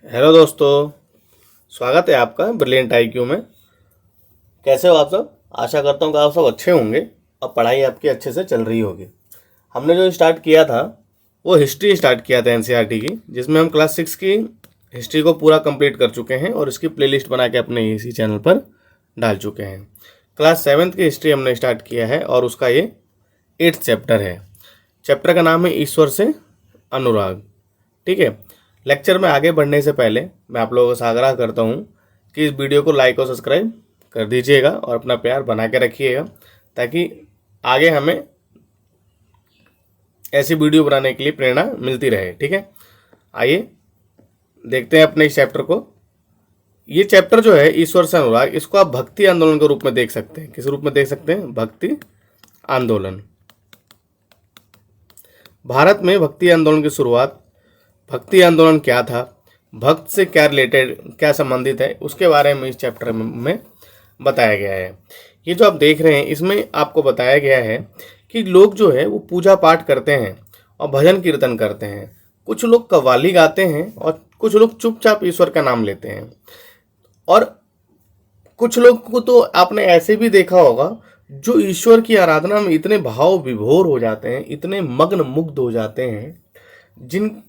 Hello दोस्तों, स्वागत है आपका ब्रिलियंट आईक्यू में। कैसे हो आप सब? आशा करता हूँ कि आप सब अच्छे होंगे और पढ़ाई आपकी अच्छे से चल रही होगी। हमने जो स्टार्ट किया था वो हिस्ट्री स्टार्ट किया था एनसीईआरटी की, जिसमें हम क्लास 6 की हिस्ट्री को पूरा कंप्लीट कर चुके हैं और इसकी प्लेलिस्ट बना के अपने इसी चैनल पर डाल चुके हैं। क्लास 7th की हिस्ट्री हमने स्टार्ट किया है और उसका ये 8th चैप्टर है। चैप्टर का नाम है ईश्वर से अनुराग। ठीक है, लेक्चर में आगे बढ़ने से पहले मैं आप लोगों से आग्रह करता हूँ कि इस वीडियो को लाइक और सब्सक्राइब कर दीजिएगा और अपना प्यार बना के रखिएगा, ताकि आगे हमें ऐसी वीडियो बनाने के लिए प्रेरणा मिलती रहे। ठीक है, आइए देखते हैं अपने इस चैप्टर को। ये चैप्टर जो है ईश्वर से अनुराग, इसको आप भक्ति आंदोलन के रूप में देख सकते हैं। किस रूप में देख सकते हैं? भक्ति आंदोलन। भारत में भक्ति आंदोलन की शुरुआत, भक्ति आंदोलन क्या था, भक्त से क्या रिलेटेड, क्या संबंधित है, उसके बारे में इस चैप्टर में बताया गया है। ये जो आप देख रहे हैं इसमें आपको बताया गया है कि लोग जो है वो पूजा पाठ करते हैं और भजन कीर्तन करते हैं। कुछ लोग कव्वाली गाते हैं और कुछ लोग चुपचाप ईश्वर का नाम लेते हैं। और कुछ लोग को तो आपने ऐसे भी देखा होगा जो ईश्वर की आराधना में इतने भाव विभोर हो जाते हैं, इतने मग्न मुग्ध हो जाते हैं जिन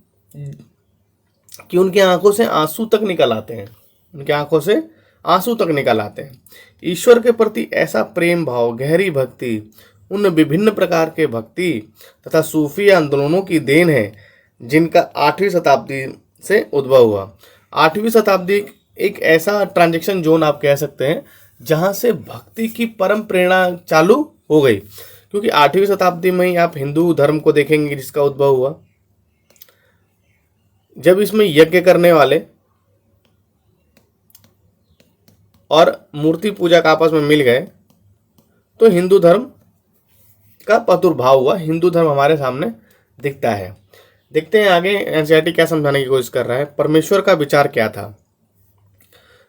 कि उनकी आंखों से आंसू तक निकल आते हैं। उनकी आंखों से आंसू तक निकल आते हैं। ईश्वर के प्रति ऐसा प्रेम भाव, गहरी भक्ति उन विभिन्न प्रकार के भक्ति तथा सूफी आंदोलनों की देन है जिनका 8वीं शताब्दी से उद्भव हुआ। 8वीं शताब्दी एक ऐसा ट्रांजैक्शन जोन आप कह सकते हैं जहां से भक्ति की परम प्रेरणा चालू हो गई, क्योंकि 8वीं शताब्दी में ही आप हिंदू धर्म को देखेंगे जिसका उद्भव हुआ। जब इसमें यज्ञ करने वाले और मूर्ति पूजा का आपस में मिल गए तो हिंदू धर्म का प्रादुर्भाव हुआ। हिंदू धर्म हमारे सामने दिखता है। देखते हैं आगे एनसीईआरटी क्या समझाने की कोशिश कर रहा है। परमेश्वर का विचार क्या था?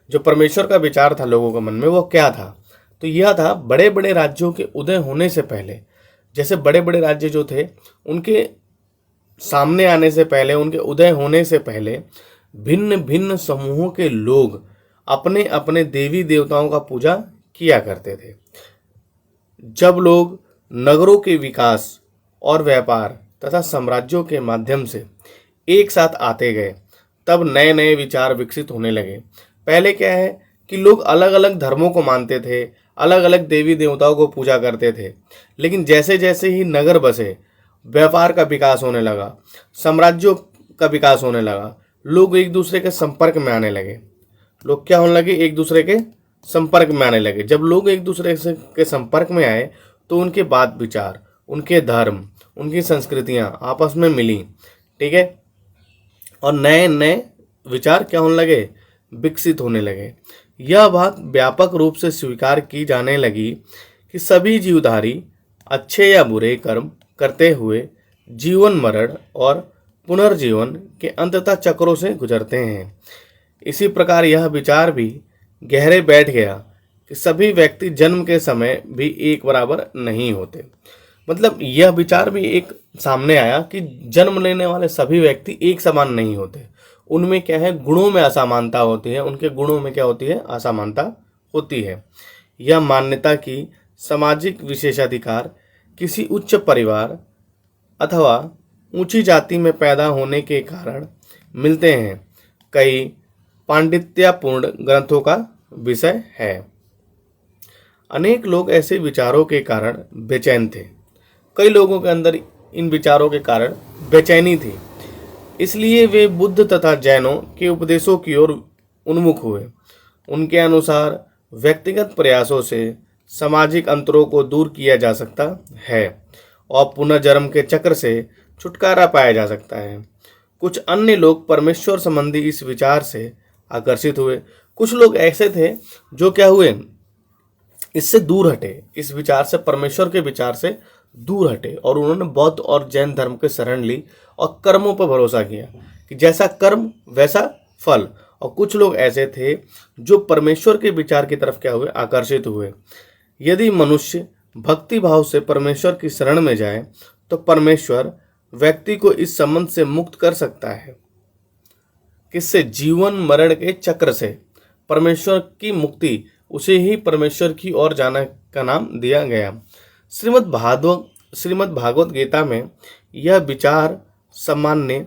जो परमेश्वर का विचार था लोगों के मन में वो क्या था? तो यह था बड़े बड़े राज्यों के उदय होने से पहले, जैसे बड़े बड़े राज्य जो थे उनके सामने आने से पहले, उनके उदय होने से पहले भिन्न भिन्न समूहों के लोग अपने अपने देवी देवताओं का पूजा किया करते थे। जब लोग नगरों के विकास और व्यापार तथा साम्राज्यों के माध्यम से एक साथ आते गए तब नए नए विचार विकसित होने लगे। पहले क्या है कि लोग अलग अलग धर्मों को मानते थे, अलग अलग देवी देवताओं को पूजा करते थे, लेकिन जैसे जैसे ही नगर बसे, व्यापार का विकास होने लगा, साम्राज्यों का विकास होने लगा, लोग एक दूसरे के संपर्क में आने लगे। लोग क्या होने लगे? एक दूसरे के संपर्क में आने लगे। जब लोग एक दूसरे के संपर्क में आए तो उनके बात विचार, उनके धर्म, उनकी संस्कृतियां आपस में मिली। ठीक है, और नए नए विचार क्या होने लगे? विकसित होने लगे। यह बात व्यापक रूप से स्वीकार की जाने लगी कि सभी जीवधारी अच्छे या बुरे कर्म करते हुए जीवन मरण और पुनर्जीवन के अंततः चक्रों से गुजरते हैं। इसी प्रकार यह विचार भी गहरे बैठ गया कि सभी व्यक्ति जन्म के समय भी एक बराबर नहीं होते। मतलब यह विचार भी एक सामने आया कि जन्म लेने वाले सभी व्यक्ति एक समान नहीं होते। उनमें क्या है? गुणों में असमानता होती है। उनके गुणों में क्या होती है? असमानता होती है। यह मान्यता की सामाजिक विशेषाधिकार किसी उच्च परिवार अथवा ऊंची जाति में पैदा होने के कारण मिलते हैं, कई पांडित्यपूर्ण ग्रंथों का विषय है। अनेक लोग ऐसे विचारों के कारण बेचैन थे। कई लोगों के अंदर इन विचारों के कारण बेचैनी थी, इसलिए वे बुद्ध तथा जैनों के उपदेशों की ओर उन्मुख हुए। उनके अनुसार व्यक्तिगत प्रयासों से सामाजिक अंतरों को दूर किया जा सकता है और पुनर्जन्म के चक्र से छुटकारा पाया जा सकता है। कुछ अन्य लोग परमेश्वर संबंधी इस विचार से आकर्षित हुए। कुछ लोग ऐसे थे जो क्या हुए? इससे दूर हटे, इस विचार से, परमेश्वर के विचार से दूर हटे और उन्होंने बौद्ध और जैन धर्म के शरण ली और कर्मों पर भरोसा किया कि जैसा कर्म वैसा फल। और कुछ लोग ऐसे थे जो परमेश्वर के विचार की तरफ क्या हुए? आकर्षित हुए। यदि मनुष्य भक्ति भाव से परमेश्वर की शरण में जाए तो परमेश्वर व्यक्ति को इस संबंध से मुक्त कर सकता है किससे? जीवन मरण के चक्र से। परमेश्वर की मुक्ति, उसे ही परमेश्वर की ओर जाना का नाम दिया गया। श्रीमद् भागवत गीता में यह विचार सामान्य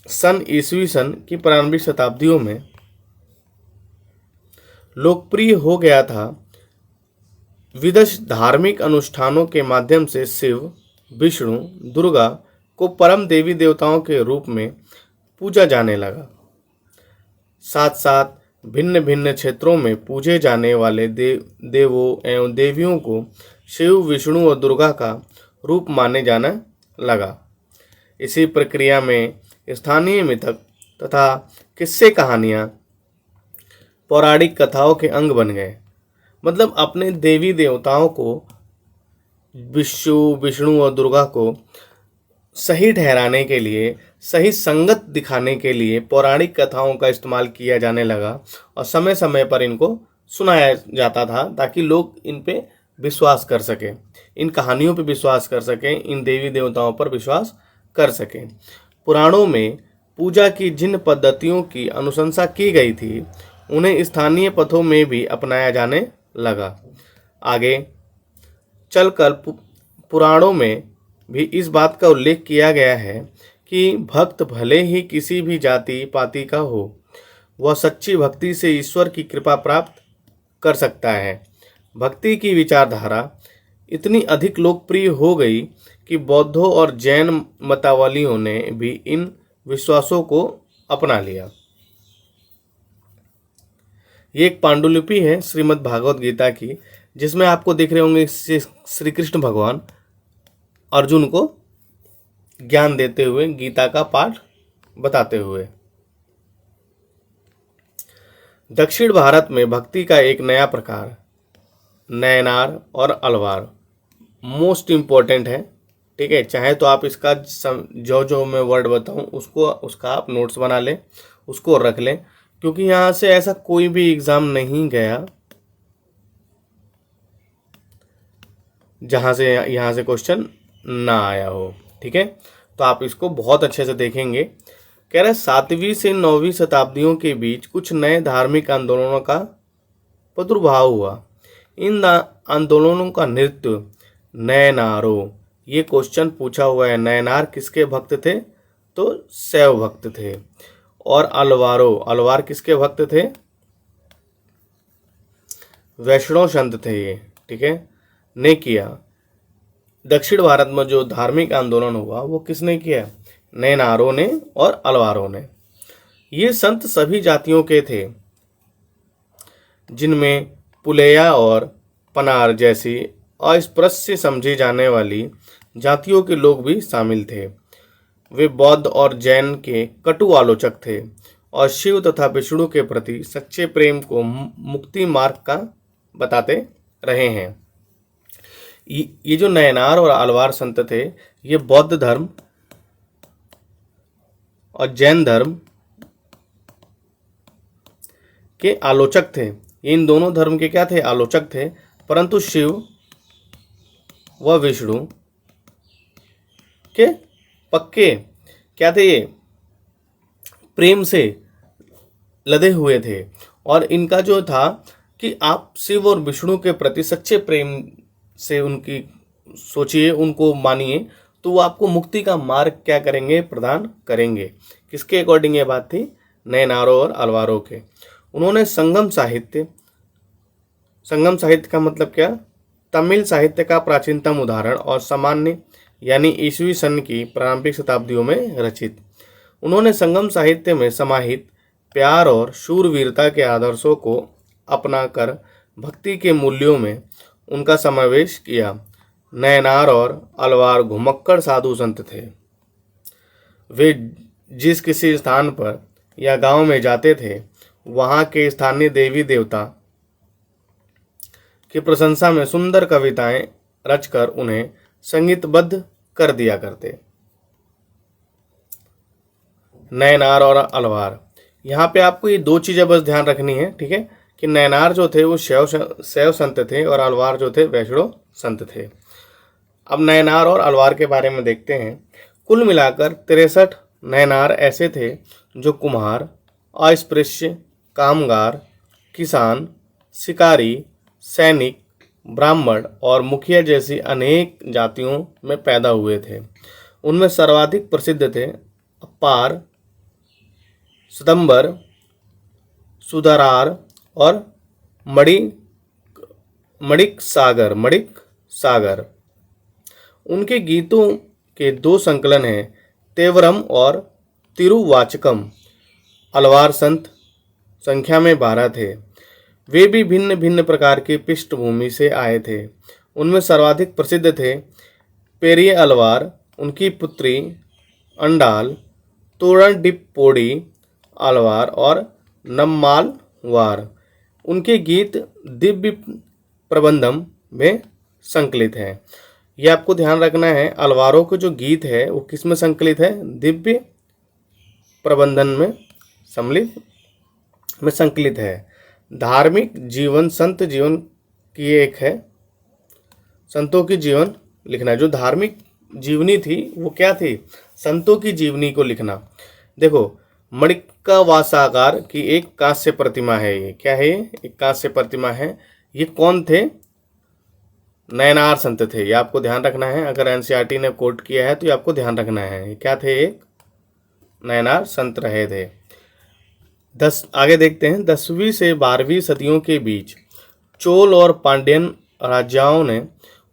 सन ईस्वी सन की प्रारंभिक शताब्दियों में लोकप्रिय हो गया था। विदेश धार्मिक अनुष्ठानों के माध्यम से शिव, विष्णु, दुर्गा को परम देवी देवताओं के रूप में पूजा जाने लगा। साथ साथ भिन्न भिन्न क्षेत्रों में पूजे जाने वाले देवों एवं देवियों को शिव, विष्णु और दुर्गा का रूप माने जाने लगा। इसी प्रक्रिया में स्थानीय मिथक तथा किस्से कहानियाँ पौराणिक कथाओं के अंग बन गए। मतलब अपने देवी देवताओं को, विष्णु और दुर्गा को सही ठहराने के लिए, सही संगत दिखाने के लिए पौराणिक कथाओं का इस्तेमाल किया जाने लगा और समय समय पर इनको सुनाया जाता था ताकि लोग इन पे विश्वास कर सकें, इन कहानियों पे विश्वास कर सकें, इन देवी देवताओं पर विश्वास कर सकें। पुराणों में पूजा की जिन पद्धतियों की अनुशंसा की गई थी उन्हें स्थानीय पथों में भी अपनाया जाने लगा। आगे चलकर पुराणों में भी इस बात का उल्लेख किया गया है कि भक्त भले ही किसी भी जाति पाति का हो, वह सच्ची भक्ति से ईश्वर की कृपा प्राप्त कर सकता है। भक्ति की विचारधारा इतनी अधिक लोकप्रिय हो गई कि बौद्धों और जैन मतावलियों ने भी इन विश्वासों को अपना लिया। ये एक पांडुलिपि है श्रीमद् भागवत गीता की, जिसमें आपको दिख रहे होंगे श्री कृष्ण भगवान अर्जुन को ज्ञान देते हुए, गीता का पाठ बताते हुए। दक्षिण भारत में भक्ति का एक नया प्रकार नयनार और अलवार मोस्ट इम्पोर्टेंट है। ठीक है, चाहे तो आप इसका जो मैं वर्ड बताऊं उसका आप नोट्स बना लें, उसको रख लें, क्योंकि यहाँ से ऐसा कोई भी एग्जाम नहीं गया जहाँ से यहाँ से क्वेश्चन ना आया हो। ठीक है, तो आप इसको बहुत अच्छे से देखेंगे। कह रहे 7वीं से 9वीं शताब्दियों के बीच कुछ नए धार्मिक आंदोलनों का प्रादुर्भाव हुआ। इन आंदोलनों का नृत्य नयनारों, ये क्वेश्चन पूछा हुआ है। नयनार किसके भक्त थे? तो शैव भक्त थे। और अलवार किसके भक्त थे? वैष्णव संत थे ये। ठीक है, ने किया। दक्षिण भारत में जो धार्मिक आंदोलन हुआ वो किसने किया? नयनारों ने और अलवारों ने। ये संत सभी जातियों के थे, जिनमें पुलेया और पनार जैसी अस्पृश्य समझी जाने वाली जातियों के लोग भी शामिल थे। वे बौद्ध और जैन के कटु आलोचक थे और शिव तथा विष्णु के प्रति सच्चे प्रेम को मुक्ति मार्ग का बताते रहे हैं। ये जो नयनार और अलवार संत थे, ये बौद्ध धर्म और जैन धर्म के आलोचक थे। ये इन दोनों धर्म के क्या थे? आलोचक थे। परंतु शिव व विष्णु के पक्के क्या थे? ये प्रेम से लदे हुए थे। और इनका जो था कि आप शिव और विष्णु के प्रति सच्चे प्रेम से उनकी सोचिए, उनको मानिए, तो वो आपको मुक्ति का मार्ग क्या करेंगे? प्रदान करेंगे। किसके अकॉर्डिंग ये बात थी? नयनारों और अलवारों के। उन्होंने संगम साहित्य का मतलब क्या? तमिल साहित्य का प्राचीनतम उदाहरण और सामान्य यानी ईस्वी सन की प्रारंभिक शताब्दियों में रचित। उन्होंने संगम साहित्य में समाहित प्यार और शूरवीरता के आदर्शों को अपनाकर भक्ति के मूल्यों में उनका समावेश किया। नयनार और अलवार घुमक्कड़ साधु संत थे। वे जिस किसी स्थान पर या गांव में जाते थे, वहां के स्थानीय देवी देवता की प्रशंसा में सुंदर कविताएं रचकर उन्हें संगीतबद्ध कर दिया करते। नयनार और अलवार, यहाँ पे आपको ये दो चीजें बस ध्यान रखनी है। ठीक है, कि नयनार जो थे वो शैव संत थे और अलवार जो थे वैष्णव संत थे। अब नयनार और अलवार के बारे में देखते हैं। कुल मिलाकर 63 नयनार ऐसे थे जो कुम्हार, अस्पृश्य, कामगार, किसान, शिकारी, सैनिक, ब्राह्मण और मुखिया जैसी अनेक जातियों में पैदा हुए थे। उनमें सर्वाधिक प्रसिद्ध थे अपार, सदंबर, सुधरार और मणिक सागर। उनके गीतों के दो संकलन हैं, तेवरम और तिरुवाचकम। अलवार संत संख्या में 12 थे। वे भी भिन्न भिन्न प्रकार की पृष्ठभूमि से आए थे। उनमें सर्वाधिक प्रसिद्ध थे पेरिये अलवार, उनकी पुत्री अंडाल, तोरणडिप्पोडी अलवार और नम्माल वार। उनके गीत दिव्य प्रबंधम में संकलित हैं। ये आपको ध्यान रखना है, अलवारों के जो गीत है वो किस में संकलित है? दिव्य प्रबंधन में संकलित है। धार्मिक जीवन संत जीवन की एक है, संतों की जीवन लिखना। जो धार्मिक जीवनी थी वो क्या थी? संतों की जीवनी को लिखना। देखो, मणिक्कवासागार की एक कांस्य प्रतिमा है। ये क्या है? ये एक कांस्य प्रतिमा है। ये कौन थे? नयनार संत थे। ये आपको ध्यान रखना है। अगर एनसीईआरटी ने कोट किया है तो ये आपको ध्यान रखना है। ये क्या थे? एक नयनार संत रहे थे। आगे देखते हैं। 10वीं से 12वीं सदियों के बीच चोल और पांड्यन राजाओं ने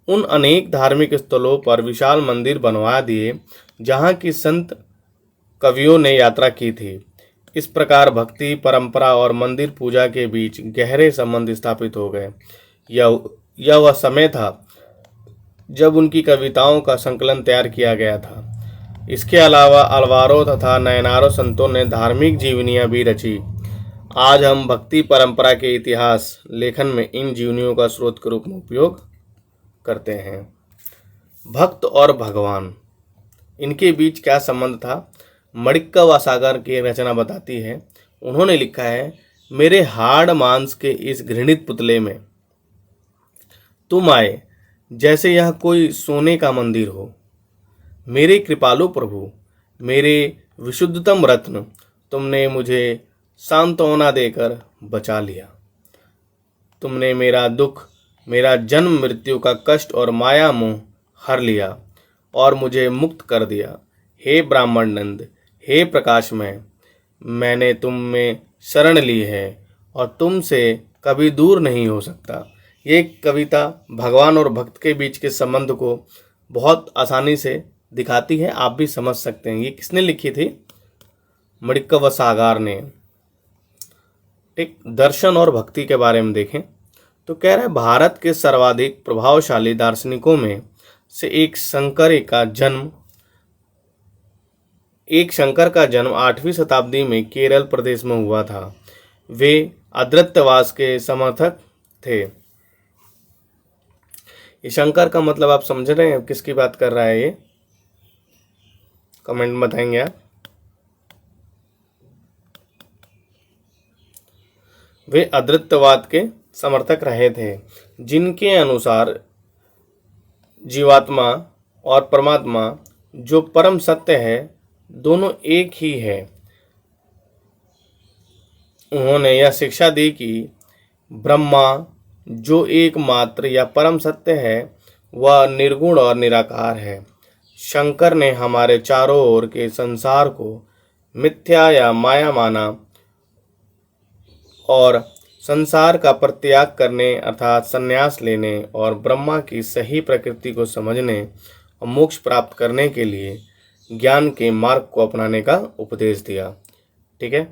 उन अनेक धार्मिक स्थलों पर विशाल मंदिर बनवा दिए जहाँ की संत कवियों ने यात्रा की थी। इस प्रकार भक्ति परंपरा और मंदिर पूजा के बीच गहरे संबंध स्थापित हो गए। यह वह समय था जब उनकी कविताओं का संकलन तैयार किया गया था। इसके अलावा अलवारों तथा नयनारों संतों ने धार्मिक जीवनियाँ भी रची। आज हम भक्ति परंपरा के इतिहास लेखन में इन जीवनियों का स्रोत के रूप में उपयोग करते हैं। भक्त और भगवान, इनके बीच क्या संबंध था? मणिक्कवासागर की रचना बताती है। उन्होंने लिखा है, मेरे हाड़ मांस के इस घृणित पुतले में तुम आए जैसे यह कोई सोने का मंदिर हो। मेरे कृपालु प्रभु, मेरे विशुद्धतम रत्न, तुमने मुझे सांत्वना देकर बचा लिया। तुमने मेरा दुख, मेरा जन्म मृत्यु का कष्ट और माया मोह हर लिया और मुझे मुक्त कर दिया। हे ब्राह्मण नंद, हे प्रकाशमय, मैंने तुम में शरण ली है और तुमसे कभी दूर नहीं हो सकता। ये कविता भगवान और भक्त के बीच के संबंध को बहुत आसानी से दिखाती है। आप भी समझ सकते हैं। ये किसने लिखी थी? मणिक्कवासागर ने। एक दर्शन और भक्ति के बारे में देखें तो कह रहा है, भारत के सर्वाधिक प्रभावशाली दार्शनिकों में से एक शंकर का जन्म 8वीं शताब्दी में केरल प्रदेश में हुआ था। वे अद्वैतवाद के समर्थक थे। ये शंकर का मतलब आप समझ रहे हैं किसकी बात कर रहा है? ये कमेंट में बताएंगे आप। वे अद्वैतवाद के समर्थक रहे थे, जिनके अनुसार जीवात्मा और परमात्मा जो परम सत्य है दोनों एक ही है। उन्होंने यह शिक्षा दी कि ब्रह्मा जो एकमात्र या परम सत्य है वह निर्गुण और निराकार है। शंकर ने हमारे चारों ओर के संसार को मिथ्या या माया माना और संसार का परित्याग करने अर्थात संन्यास लेने और ब्रह्मा की सही प्रकृति को समझने और मोक्ष प्राप्त करने के लिए ज्ञान के मार्ग को अपनाने का उपदेश दिया। ठीक है।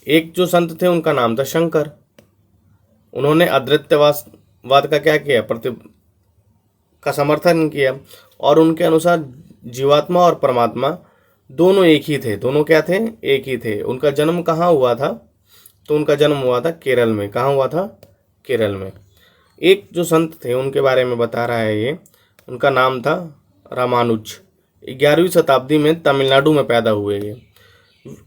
एक जो संत थे उनका नाम था शंकर। उन्होंने अद्वैतवाद का क्या किया? का समर्थन किया और उनके अनुसार जीवात्मा और परमात्मा दोनों एक ही थे। दोनों क्या थे? एक ही थे। उनका जन्म कहाँ हुआ था? तो उनका जन्म हुआ था केरल में। कहाँ हुआ था? केरल में। एक जो संत थे उनके बारे में बता रहा है ये, उनका नाम था रामानुज। 11वीं शताब्दी में तमिलनाडु में पैदा हुए ये।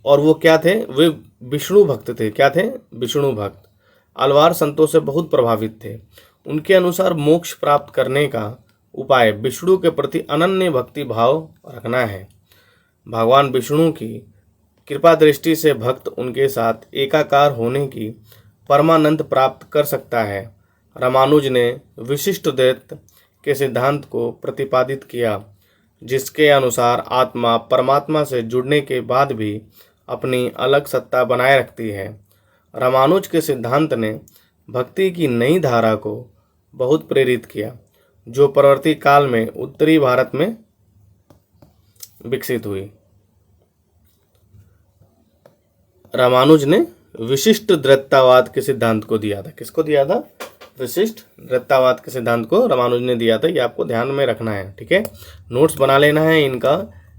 और वो क्या थे? वे विष्णु भक्त थे। क्या थे? विष्णु भक्त। अलवार संतों से बहुत प्रभावित थे। उनके अनुसार मोक्ष प्राप्त करने का उपाय विष्णु के प्रति अनन्य भक्ति भाव रखना है। भगवान विष्णु की कृपा दृष्टि से भक्त उनके साथ एकाकार होने की परमानंद प्राप्त कर सकता है। रामानुज ने विशिष्ट द्वैत के सिद्धांत को प्रतिपादित किया, जिसके अनुसार आत्मा परमात्मा से जुड़ने के बाद भी अपनी अलग सत्ता बनाए रखती है। रामानुज के सिद्धांत ने भक्ति की नई धारा को बहुत प्रेरित किया, जो परवर्ती काल में उत्तरी भारत में विकसित हुई। रामानुज ने विशिष्ट द्वैतवाद के सिद्धांत को दिया था। किसको दिया था? विशिष्ट द्वैतवाद के सिद्धांत को रामानुज ने दिया था। ये आपको ध्यान में रखना है, ठीक है। नोट्स बना लेना है इनका।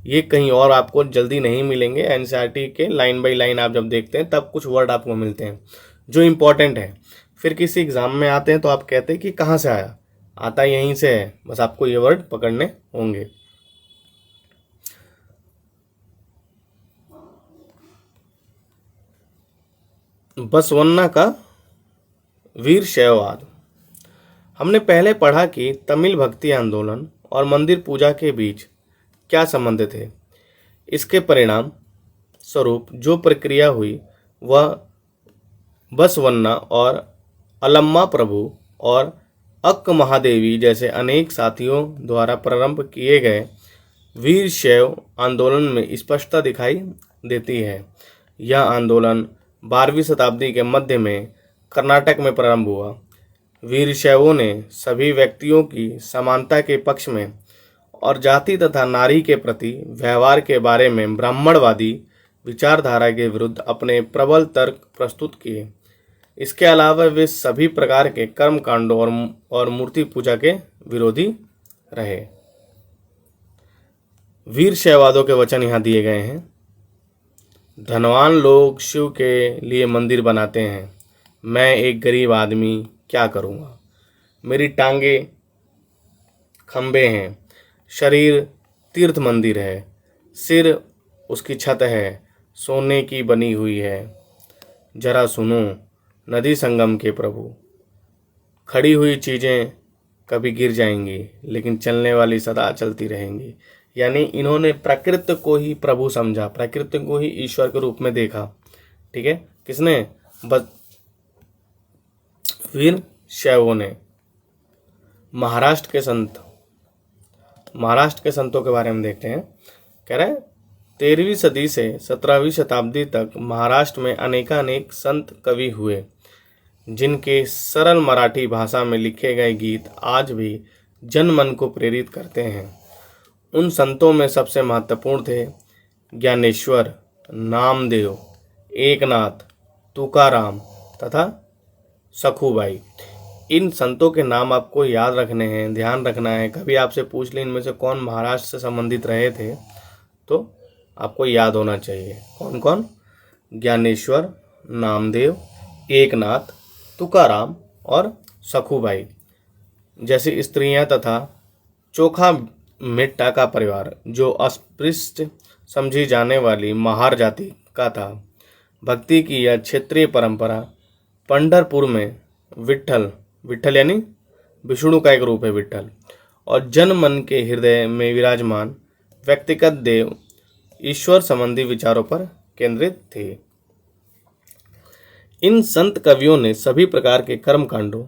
ये कहीं और आपको जल्दी नहीं मिलेंगे। एनसीईआरटी के लाइन बाय लाइन आप जब देखते हैं तब कुछ वर्ड आपको मिलते हैं जो इम्पोर्टेंट है। फिर किसी एग्जाम में आते हैं तो आप कहते हैं कि कहाँ से आया, आता यहीं से है। बस आपको ये वर्ड पकड़ने होंगे। बसवन्ना का वीर शैववाद। हमने पहले पढ़ा कि तमिल भक्ति आंदोलन और मंदिर पूजा के बीच क्या संबंध थे। इसके परिणाम स्वरूप जो प्रक्रिया हुई वह बसवन्ना और अलम्मा प्रभु और अक्क महादेवी जैसे अनेक साथियों द्वारा प्रारंभ किए गए वीर शैव आंदोलन में स्पष्टता दिखाई देती है। यह आंदोलन 12वीं शताब्दी के मध्य में कर्नाटक में प्रारंभ हुआ। वीर शैवों ने सभी व्यक्तियों की समानता के पक्ष में और जाति तथा नारी के प्रति व्यवहार के बारे में ब्राह्मणवादी विचारधारा के विरुद्ध अपने प्रबल तर्क प्रस्तुत किए। इसके अलावा वे सभी प्रकार के कर्म कांडों और मूर्ति पूजा के विरोधी रहे। वीर शैववादियों के वचन यहाँ दिए गए हैं। धनवान लोग शिव के लिए मंदिर बनाते हैं, मैं एक गरीब आदमी क्या करूँगा। मेरी टांगे खंबे हैं, शरीर तीर्थ मंदिर है, सिर उसकी छत है, सोने की बनी हुई है। जरा सुनो नदी संगम के प्रभु, खड़ी हुई चीज़ें कभी गिर जाएंगी लेकिन चलने वाली सदा चलती रहेंगी। यानी इन्होंने प्रकृति को ही प्रभु समझा, प्रकृति को ही ईश्वर के रूप में देखा। ठीक है, किसने? वीर शैवों ने। महाराष्ट्र के संतों के बारे में देखते हैं। कह रहे 13वीं सदी से 17वीं शताब्दी तक महाराष्ट्र में अनेकानेक संत कवि हुए, जिनके सरल मराठी भाषा में लिखे गए गीत आज भी जनमन को प्रेरित करते हैं। उन संतों में सबसे महत्वपूर्ण थे ज्ञानेश्वर, नामदेव, एकनाथ, तुकाराम तथा सखुबाई। इन संतों के नाम आपको याद रखने हैं, ध्यान रखना है। कभी आपसे पूछ लें इनमें से कौन महाराष्ट्र से संबंधित रहे थे तो आपको याद होना चाहिए। कौन कौन? ज्ञानेश्वर, नामदेव, एकनाथ, तुकाराम और सखुबाई जैसी स्त्रियां तथा चोखा मिट्टा का परिवार, जो अस्पृश्य समझी जाने वाली महार जाति का था। भक्ति की यह क्षेत्रीय परंपरा पंढरपुर में विट्ठल यानी विष्णु का एक रूप है विट्ठल, और जन मन के हृदय में विराजमान व्यक्तिगत देव ईश्वर संबंधी विचारों पर केंद्रित थे। इन संत कवियों ने सभी प्रकार के कर्म कांडों,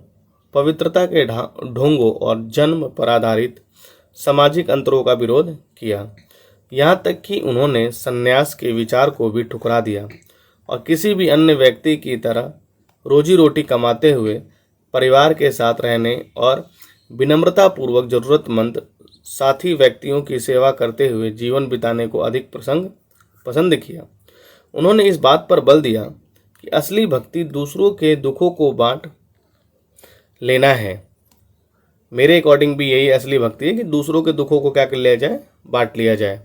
पवित्रता के ढोंगों और जन्म पर आधारित सामाजिक अंतरों का विरोध किया। यहाँ तक कि उन्होंने संन्यास के विचार को भी ठुकरा दिया और किसी भी अन्य व्यक्ति की तरह रोजी रोटी कमाते हुए परिवार के साथ रहने और विनम्रतापूर्वक जरूरतमंद साथी व्यक्तियों की सेवा करते हुए जीवन बिताने को अधिक पसंद किया। उन्होंने इस बात पर बल दिया कि असली भक्ति दूसरों के दुखों को बांट लेना है। मेरे अकॉर्डिंग भी यही असली भक्ति है कि दूसरों के दुखों को क्या कर लिया जाए? बांट लिया जाए।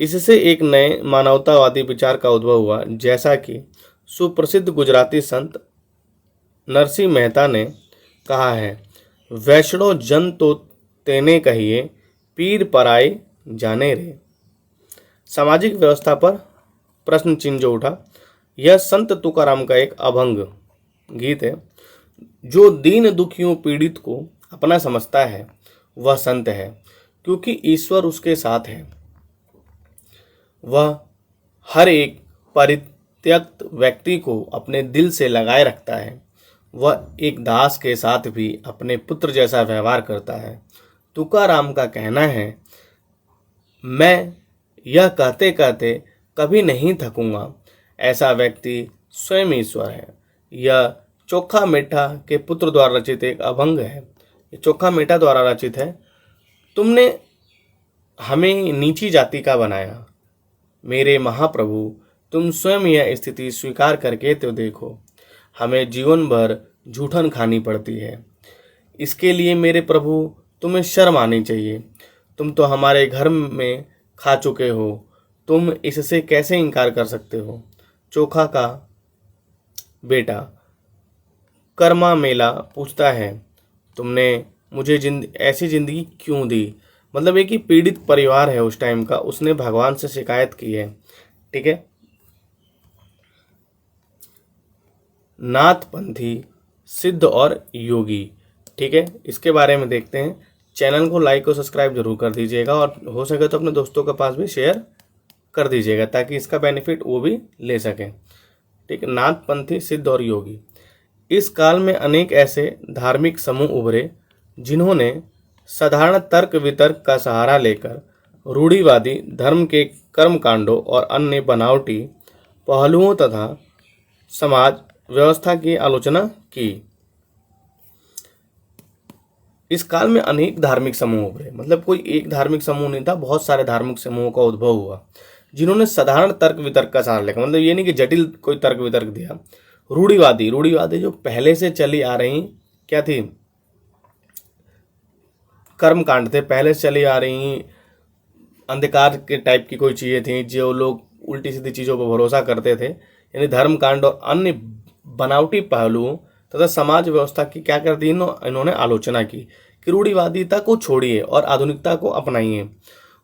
इससे एक नए मानवतावादी विचार का उद्भव हुआ, जैसा कि सुप्रसिद्ध गुजराती संत नरसिंह मेहता ने कहा है, वैष्णो जन तो तेने कहिए, पीर पराए जाने रे। सामाजिक व्यवस्था पर प्रश्न चिन्ह जो उठा, यह संत तुकाराम का एक अभंग गीत है। जो दीन दुखियों पीड़ित को अपना समझता है वह संत है, क्योंकि ईश्वर उसके साथ है। वह हर एक परित्यक्त व्यक्ति को अपने दिल से लगाए रखता है। वह एक दास के साथ भी अपने पुत्र जैसा व्यवहार करता है। तुकाराम का कहना है, मैं यह कहते कहते कभी नहीं थकूंगा। ऐसा व्यक्ति स्वयं ईश्वर है। यह चोखा मेटा के पुत्र द्वारा रचित एक अभंग है। ये चोखा मेटा द्वारा रचित है। तुमने हमें नीची जाति का बनाया, मेरे महाप्रभु, तुम स्वयं यह स्थिति स्वीकार करके तो देखो। हमें जीवन भर जूठन खानी पड़ती है। इसके लिए मेरे प्रभु तुम्हें शर्म आनी चाहिए। तुम तो हमारे घर में खा चुके हो, तुम इससे कैसे इनकार कर सकते हो। चोखा का बेटा कर्मा मेला पूछता है, तुमने मुझे ऐसी जिंदगी क्यों दी। मतलब एक ही पीड़ित परिवार है उस टाइम का, उसने भगवान से शिकायत की है। ठीक है। नाथपंथी, सिद्ध और योगी। ठीक है, इसके बारे में देखते हैं। चैनल को लाइक और सब्सक्राइब जरूर कर दीजिएगा और हो सके तो अपने दोस्तों के पास भी शेयर कर दीजिएगा ताकि इसका बेनिफिट वो भी ले सकें। ठीक है। नाथपंथी, सिद्ध और योगी। इस काल में अनेक ऐसे धार्मिक समूह उभरे जिन्होंने साधारण तर्क वितर्क का सहारा लेकर रूढ़िवादी धर्म के कर्मकांडों और अन्य बनावटी पहलुओं तथा समाज व्यवस्था की आलोचना की। इस काल में अनेक धार्मिक समूह उभरे, मतलब कोई एक धार्मिक समूह नहीं था, बहुत सारे धार्मिक समूहों का उद्भव हुआ जिन्होंने साधारण तर्क वितर्क का सहारा लेकर, मतलब ये नहीं कि जटिल कोई तर्क वितर्क दिया। रूढ़िवादी जो पहले से चली आ रही क्या थी, कर्मकांड थे, पहले से चली आ रही अंधकार के टाइप की कोई चीज़ें थी जो लोग उल्टी सीधी चीज़ों पर भरोसा करते थे, यानी धर्मकांड और अन्य बनावटी पहलुओं तथा समाज व्यवस्था की क्या कर दी इन्होंने आलोचना की कि रूढ़िवादिता को छोड़िए और आधुनिकता को अपनाइए।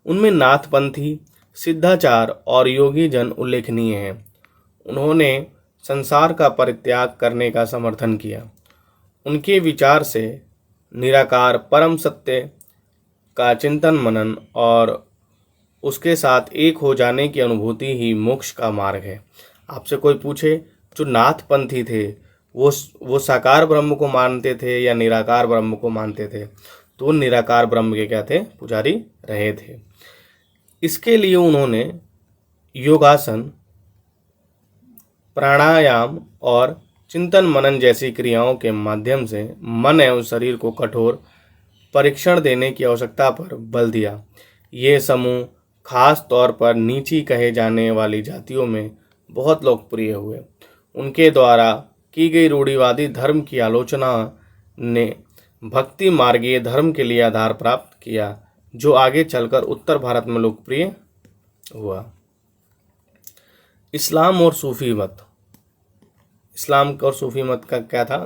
उनमें नाथपंथी, सिद्धाचार और योगी जन उल्लेखनीय हैं। उन्होंने संसार का परित्याग करने का समर्थन किया। उनके विचार से निराकार परम सत्य का चिंतन मनन और उसके साथ एक हो जाने की अनुभूति ही मोक्ष का मार्ग है। आपसे कोई पूछे जो नाथपंथी थे वो साकार ब्रह्म को मानते थे या निराकार ब्रह्म को मानते थे, तो निराकार ब्रह्म के क्या थे, पुजारी रहे थे। इसके लिए उन्होंने योगासन, प्राणायाम और चिंतन मनन जैसी क्रियाओं के माध्यम से मन एवं शरीर को कठोर परीक्षण देने की आवश्यकता पर बल दिया। ये समूह खास तौर पर नीची कहे जाने वाली जातियों में बहुत लोकप्रिय हुए। उनके द्वारा की गई रूढ़िवादी धर्म की आलोचना ने भक्ति मार्गीय धर्म के लिए आधार प्राप्त किया, जो आगे चलकर उत्तर भारत में लोकप्रिय हुआ। इस्लाम और सूफी मत। इस्लाम और सूफी मत का क्या था,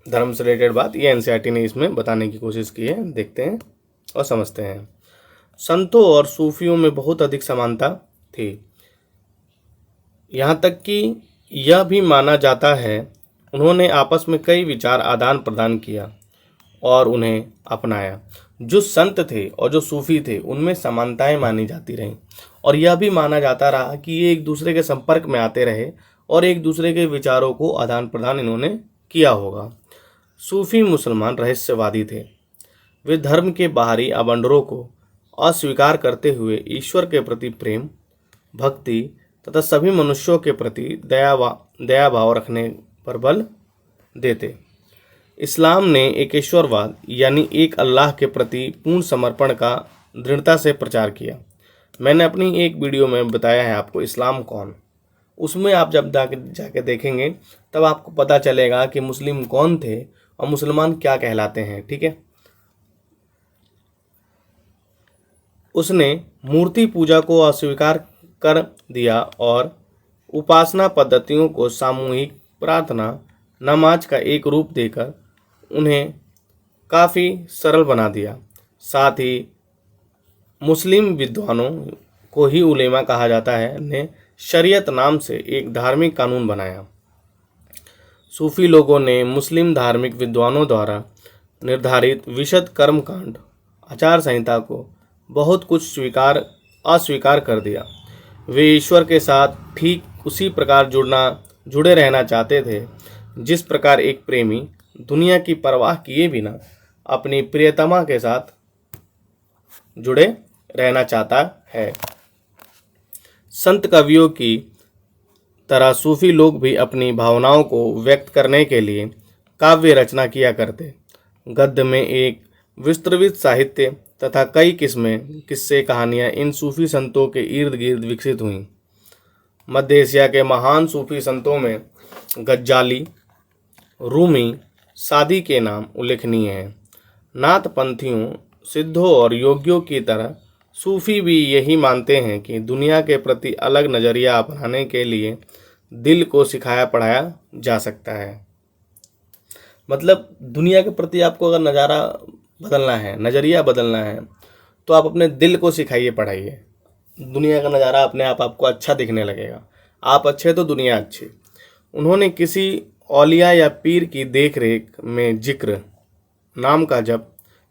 धर्म से रिलेटेड बात, ये एनसीईआरटी ने इसमें बताने की कोशिश की है। देखते हैं और समझते हैं। संतों और सूफियों में बहुत अधिक समानता थी, यहाँ तक कि यह भी माना जाता है उन्होंने आपस में कई विचार आदान प्रदान किया और उन्हें अपनाया। जो संत थे और जो सूफी थे उनमें समानताएं मानी जाती रहीं और यह भी माना जाता रहा कि ये एक दूसरे के संपर्क में आते रहे और एक दूसरे के विचारों को आदान प्रदान इन्होंने किया होगा। सूफी मुसलमान रहस्यवादी थे। वे धर्म के बाहरी आबंडरों को अस्वीकार करते हुए ईश्वर के प्रति प्रेम, भक्ति तथा सभी मनुष्यों के प्रति दया भाव रखने पर बल देते। इस्लाम ने एकेश्वरवाद यानी एक अल्लाह के प्रति पूर्ण समर्पण का दृढ़ता से प्रचार किया। मैंने अपनी एक वीडियो में बताया है आपको इस्लाम कौन, उसमें आप जब जाके देखेंगे तब आपको पता चलेगा कि मुस्लिम कौन थे और मुसलमान क्या कहलाते हैं। ठीक है। उसने मूर्ति पूजा को अस्वीकार कर दिया और उपासना पद्धतियों को सामूहिक प्रार्थना, नमाज का एक रूप देकर उन्हें काफ़ी सरल बना दिया। साथ ही मुस्लिम विद्वानों को ही उलेमा कहा जाता है ने शरीयत नाम से एक धार्मिक कानून बनाया। सूफी लोगों ने मुस्लिम धार्मिक विद्वानों द्वारा निर्धारित विशद कर्मकांड आचार संहिता को बहुत कुछ अस्वीकार कर दिया। वे ईश्वर के साथ ठीक उसी प्रकार जुड़े रहना चाहते थे जिस प्रकार एक प्रेमी दुनिया की परवाह किए बिना अपनी प्रियतमा के साथ जुड़े रहना चाहता है। संत कवियों की तरह सूफी लोग भी अपनी भावनाओं को व्यक्त करने के लिए काव्य रचना किया करते। गद्य में एक विस्तृत साहित्य तथा कई किस्से कहानियाँ इन सूफी संतों के इर्द गिर्द विकसित हुईं। मध्य एशिया के महान सूफी संतों में गज्जाली, रूमी, सादी के नाम उल्लेखनीय हैं। नाथ पंथियों, सिद्धों और योगियों की तरह सूफी भी यही मानते हैं कि दुनिया के प्रति अलग नज़रिया अपनाने के लिए दिल को सिखाया पढ़ाया जा सकता है। मतलब दुनिया के प्रति आपको अगर नज़रिया बदलना है तो आप अपने दिल को सिखाइए पढ़ाइए। दुनिया का नज़ारा अपने आप आपको अच्छा दिखने लगेगा। आप अच्छे तो दुनिया अच्छी। उन्होंने किसी औलिया या पीर की देख रेख में जिक्र, नाम का जप,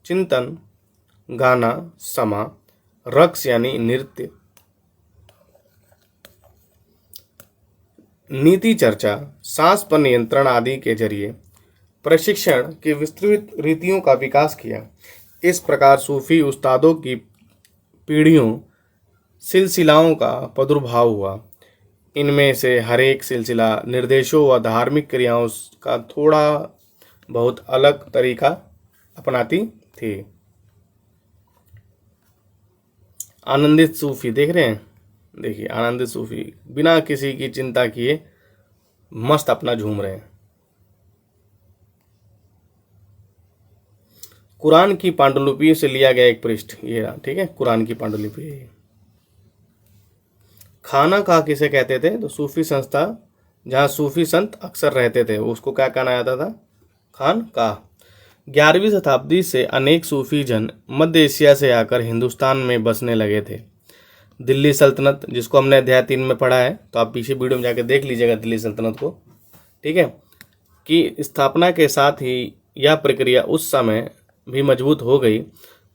चिंतन, गाना, समा, रक्स यानी नृत्य, नीति चर्चा, सांस पर नियंत्रण आदि के जरिए प्रशिक्षण की विस्तृत रीतियों का विकास किया। इस प्रकार सूफी उस्तादों की पीढ़ियों सिलसिलाओं का प्रादुर्भाव हुआ। इनमें से हर एक सिलसिला निर्देशों व धार्मिक क्रियाओं का थोड़ा बहुत अलग तरीका अपनाती थी। आनंदित सूफी देख रहे हैं, देखिए आनंदित सूफी बिना किसी की चिंता किए मस्त अपना झूम रहे हैं। कुरान की पांडुलिपि से लिया गया एक पृष्ठ ये रहा, ठीक है, कुरान की पांडुलिपि। खाना का किसे कहते थे? तो सूफी संस्था जहाँ सूफी संत अक्सर रहते थे उसको क्या कहना जाता था? खान का। 11वीं शताब्दी से अनेक सूफी जन मध्य एशिया से आकर हिंदुस्तान में बसने लगे थे। दिल्ली सल्तनत, जिसको हमने अध्याय 3 में पढ़ा है, तो आप पीछे वीडियो में जाकर देख लीजिएगा दिल्ली सल्तनत को, ठीक है, कि स्थापना के साथ ही यह प्रक्रिया उस समय भी मजबूत हो गई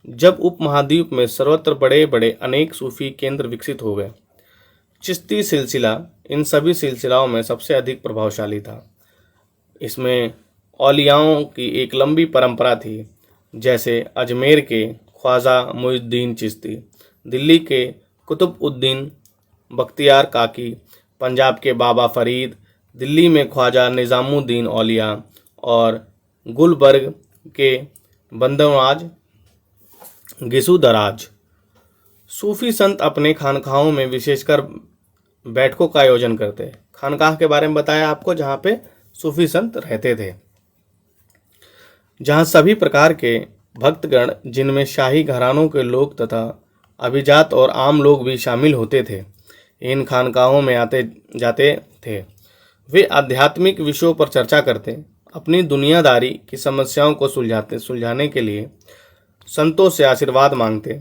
जब उपमहाद्वीप में सर्वत्र बड़े बड़े अनेक सूफी केंद्र विकसित हो गए। चिश्ती सिलसिला इन सभी सिलसिलाओं में सबसे अधिक प्रभावशाली था। इसमें औलियाओं की एक लंबी परंपरा थी, जैसे अजमेर के ख्वाजा मुइनुद्दीन चिश्ती, दिल्ली के कुतुबउद्दीन बख्तियार काकी, पंजाब के बाबा फरीद, दिल्ली में ख्वाजा निज़ामुद्दीन औलिया और गुलबर्ग के बंदनवाज गिसुदराज। सूफी संत अपने खानकाहों में विशेषकर बैठकों का आयोजन करते। खानकाह के बारे में बताया आपको, जहाँ पे सूफी संत रहते थे, जहाँ सभी प्रकार के भक्तगण, जिनमें शाही घरानों के लोग तथा अभिजात और आम लोग भी शामिल होते थे, इन खानकाहों में आते जाते थे। वे आध्यात्मिक विषयों पर चर्चा करते, अपनी दुनियादारी की समस्याओं को सुलझाने के लिए संतों से आशीर्वाद मांगते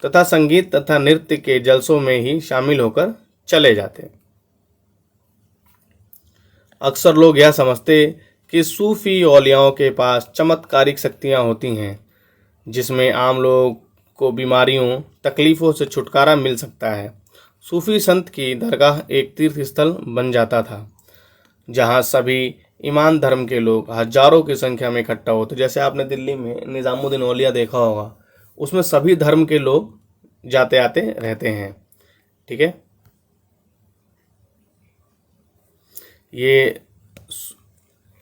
तथा संगीत तथा नृत्य के जलसों में ही शामिल होकर चले जाते। अक्सर लोग यह समझते कि सूफी औलियाओं के पास चमत्कारिक शक्तियां होती हैं, जिसमें आम लोग को बीमारियों, तकलीफ़ों से छुटकारा मिल सकता है। सूफी संत की दरगाह एक तीर्थ स्थल बन जाता था, जहां सभी ईमान धर्म के लोग हजारों की संख्या में इकट्ठा होते। जैसे आपने दिल्ली में निज़ामुद्दीन औलिया देखा होगा, उसमें सभी धर्म के लोग जाते आते रहते हैं, ठीक है। ये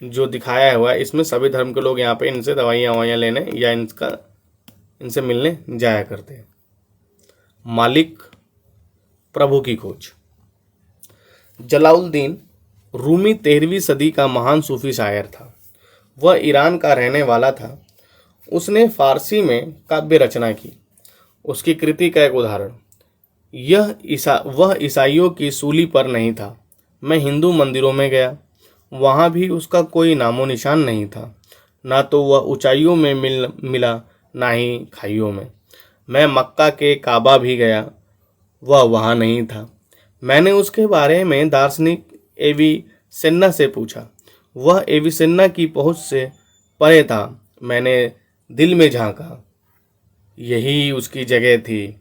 जो दिखाया हुआ है, इसमें सभी धर्म के लोग यहाँ पे इनसे दवाइयाँ लेने या इनसे मिलने जाया करते हैं। मालिक प्रभु की खोज। जलालुद्दीन रूमी 13वीं सदी का महान सूफी शायर था। वह ईरान का रहने वाला था। उसने फारसी में काव्य रचना की। उसकी कृति का एक उदाहरण, वह ईसाइयों की सूली पर नहीं था। मैं हिंदू मंदिरों में गया, वहाँ भी उसका कोई नामो निशान नहीं था। ना तो वह ऊंचाइयों में मिला, ना ही खाइयों में। मैं मक्का के काबा भी गया, वह वहाँ नहीं था। मैंने उसके बारे में दार्शनिक एविसेन्ना से पूछा, वह एविसेन्ना की पहुँच से परे था। मैंने दिल में झांका, यही उसकी जगह थी,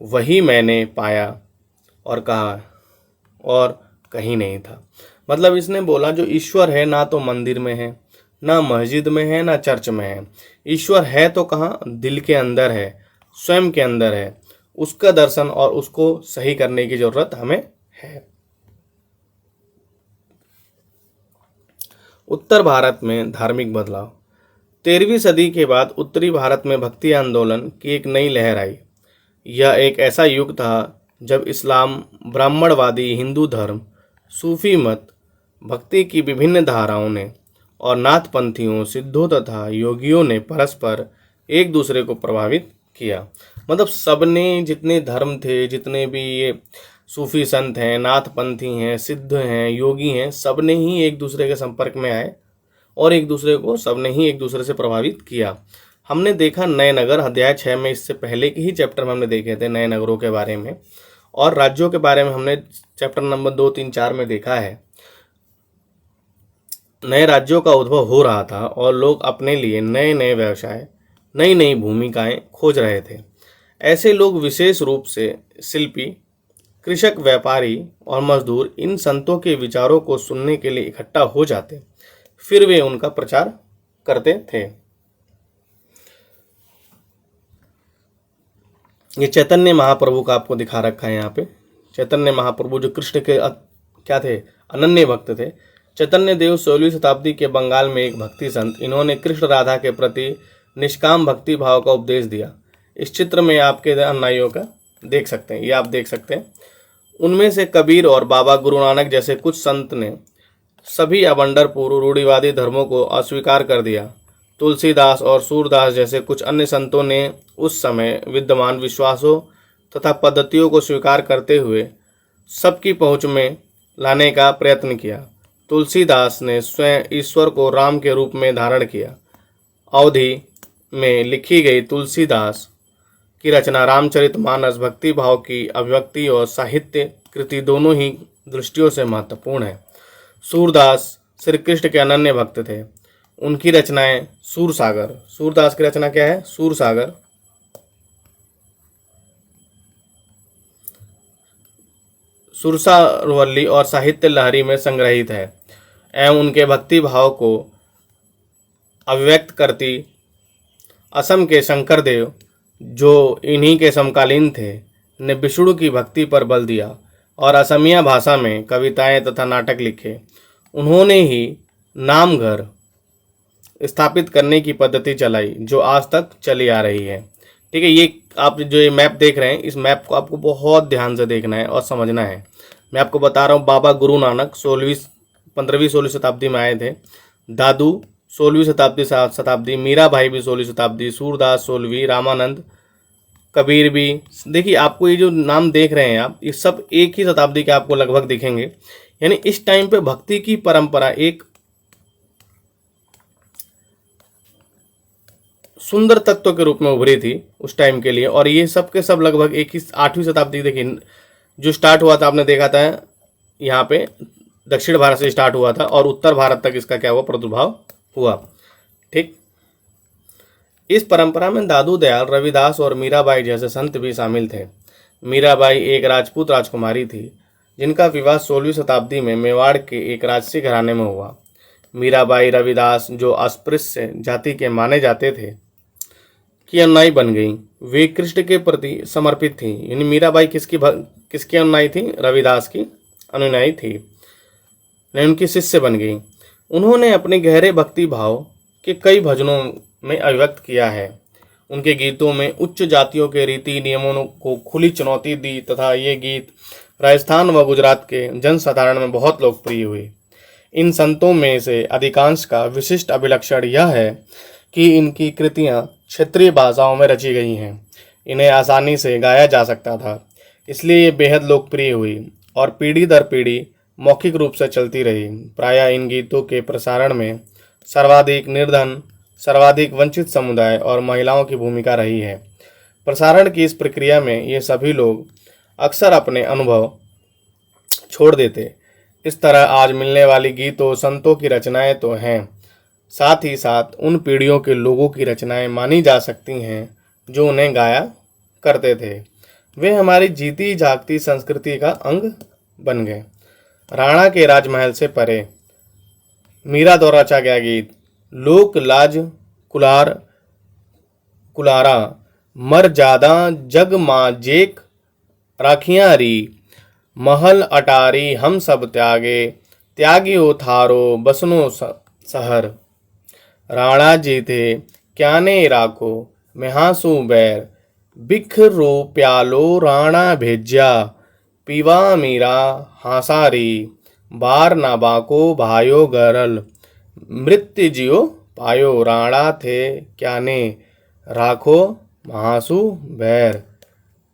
वही मैंने पाया और कहा और कहीं नहीं था। मतलब इसने बोला जो ईश्वर है ना तो मंदिर में है, ना मस्जिद में है, ना चर्च में है। ईश्वर है तो कहाँ? दिल के अंदर है, स्वयं के अंदर है। उसका दर्शन और उसको सही करने की जरूरत हमें है। उत्तर भारत में धार्मिक बदलाव। 13वीं सदी के बाद उत्तरी भारत में भक्ति आंदोलन की एक नई लहर आई। यह एक ऐसा युग था जब इस्लाम, ब्राह्मणवादी हिंदू धर्म, सूफी मत, भक्ति की विभिन्न धाराओं ने और नाथपंथियों, सिद्धों तथा योगियों ने परस्पर एक दूसरे को प्रभावित किया। मतलब सबने, जितने धर्म थे, जितने भी ये सूफी संत हैं, नाथपंथी हैं, सिद्ध हैं, योगी हैं, सबने ही एक दूसरे के संपर्क में आए और एक दूसरे को सबने ही एक दूसरे से प्रभावित किया। हमने देखा नए नगर अध्याय 6 में, इससे पहले के ही चैप्टर में हमने देखे थे नए नगरों के बारे में, और राज्यों के बारे में हमने चैप्टर नंबर 2, 3, 4 में देखा है। नए राज्यों का उद्भव हो रहा था और लोग अपने लिए नए नए व्यवसाय, नई नई भूमिकाएं खोज रहे थे। ऐसे लोग विशेष रूप से शिल्पी, कृषक, व्यापारी और मजदूर इन संतों के विचारों को सुनने के लिए इकट्ठा हो जाते, फिर वे उनका प्रचार करते थे। ये चैतन्य महाप्रभु का आपको दिखा रखा है यहाँ पे। चैतन्य महाप्रभु जो कृष्ण के क्या थे? अनन्य भक्त थे। चैतन्य देव 16वीं शताब्दी के बंगाल में एक भक्ति संत, इन्होंने कृष्ण राधा के प्रति निष्काम भक्ति भाव का उपदेश दिया। इस चित्र में आपके अनुयायियों का देख सकते हैं, ये आप देख सकते हैं। उनमें से कबीर और बाबा गुरु नानक जैसे कुछ संत ने सभी अबंडरपुर रूढ़िवादी धर्मों को अस्वीकार कर दिया। तुलसीदास और सूरदास जैसे कुछ अन्य संतों ने उस समय विद्यमान विश्वासों तथा पद्धतियों को स्वीकार करते हुए सबकी पहुंच में लाने का प्रयत्न किया। तुलसीदास ने स्वयं ईश्वर को राम के रूप में धारण किया। अवधि में लिखी गई तुलसीदास की रचना रामचरितमानस भक्ति भाव की अभिव्यक्ति और साहित्य कृति दोनों ही दृष्टियों से महत्वपूर्ण है। सूरदास श्री कृष्ण के अनन्य भक्त थे। उनकी रचनाएं सूरसागर, सूरदास की रचना क्या है? सूरसागर। सुरसावल्ली और साहित्य लहरी में संग्रहित है एवं उनके भक्ति भाव को अभिव्यक्त करती। असम के शंकरदेव, जो इन्हीं के समकालीन थे, ने विष्णु की भक्ति पर बल दिया और असमिया भाषा में कविताएं तथा नाटक लिखे। उन्होंने ही नामघर स्थापित करने की पद्धति चलाई जो आज तक चली आ रही है। ठीक है, ये आप जो ये मैप देख रहे हैं, इस मैप को आपको बहुत ध्यान से देखना है और समझना है। मैं आपको बता रहा हूँ, बाबा गुरु नानक 15वीं-16वीं शताब्दी में आए थे। दादू 16वीं शताब्दी, मीरा भाई भी 16वीं शताब्दी, सूरदास 16वीं, रामानंद, कबीर भी। देखिए, आपको ये जो नाम देख रहे हैं आप, ये सब एक ही शताब्दी के आपको लगभग दिखेंगे। यानी इस टाइम पे भक्ति की परंपरा एक सुंदर तत्व के रूप में उभरी थी उस टाइम के लिए। और ये सब के सब लगभग एक ही 8वीं शताब्दी, देखिए जो स्टार्ट हुआ था, आपने देखा था यहाँ पे दक्षिण भारत से स्टार्ट हुआ था और उत्तर भारत तक इसका क्या हुआ? प्रादुर्भाव हुआ। ठीक, इस परंपरा में दादू दयाल, रविदास और मीराबाई जैसे संत भी शामिल थे। मीराबाई एक राजपूत राजकुमारी थी जिनका विवाह 16वीं शताब्दी में मेवाड़ के एक राजसी घराने में हुआ। मीराबाई रविदास, जो अस्पृश्य जाति के माने जाते थे, की अनुयायी बन गई। वे कृष्ण के प्रति समर्पित थी। यानी मीराबाई किसकी अनुयायी थी? रविदास की अनुयायी थी, उनकी शिष्य बन गई। उन्होंने अपने गहरे भक्ति भाव के कई भजनों में अभिव्यक्त किया है। उनके गीतों में उच्च जातियों के रीति नियमों को खुली चुनौती दी तथा ये गीत राजस्थान व गुजरात के जनसाधारण में बहुत लोकप्रिय हुए। इन संतों में से अधिकांश का विशिष्ट अभिलक्षण यह है कि इनकी कृतियां क्षेत्रीय भाषाओं में रची गई हैं। इन्हें आसानी से गाया जा सकता था, इसलिए ये बेहद लोकप्रिय हुई और पीढ़ी दर पीढ़ी मौखिक रूप से चलती रही। प्रायः इन गीतों के प्रसारण में सर्वाधिक निर्धन, सर्वाधिक वंचित समुदाय और महिलाओं की भूमिका रही है। प्रसारण की इस प्रक्रिया में ये सभी लोग अक्सर अपने अनुभव छोड़ देते। इस तरह आज मिलने वाली गीतों संतों की रचनाएं तो हैं, साथ ही साथ उन पीढ़ियों के लोगों की रचनाएं मानी जा सकती हैं जो उन्हें गाया करते थे। वे हमारी जीती जागती संस्कृति का अंग बन गए। राणा के राजमहल से परे मीरा द्वारा रचा गया गीत लोक लाज कुलार कुलारा मर जादा जग माँ जेक राखियाँ री महल अटारी हम सब त्यागे त्यागियो थारो बसनो सहर राणा जी थे क्याने राखो मेहासू बैर बिखरो प्यालो राणा भेज्या पीवा मीरा हासारी बार ना बाको भायो गरल मृत्यु जियो पायो राणा थे क्याने राखो महासु बैर।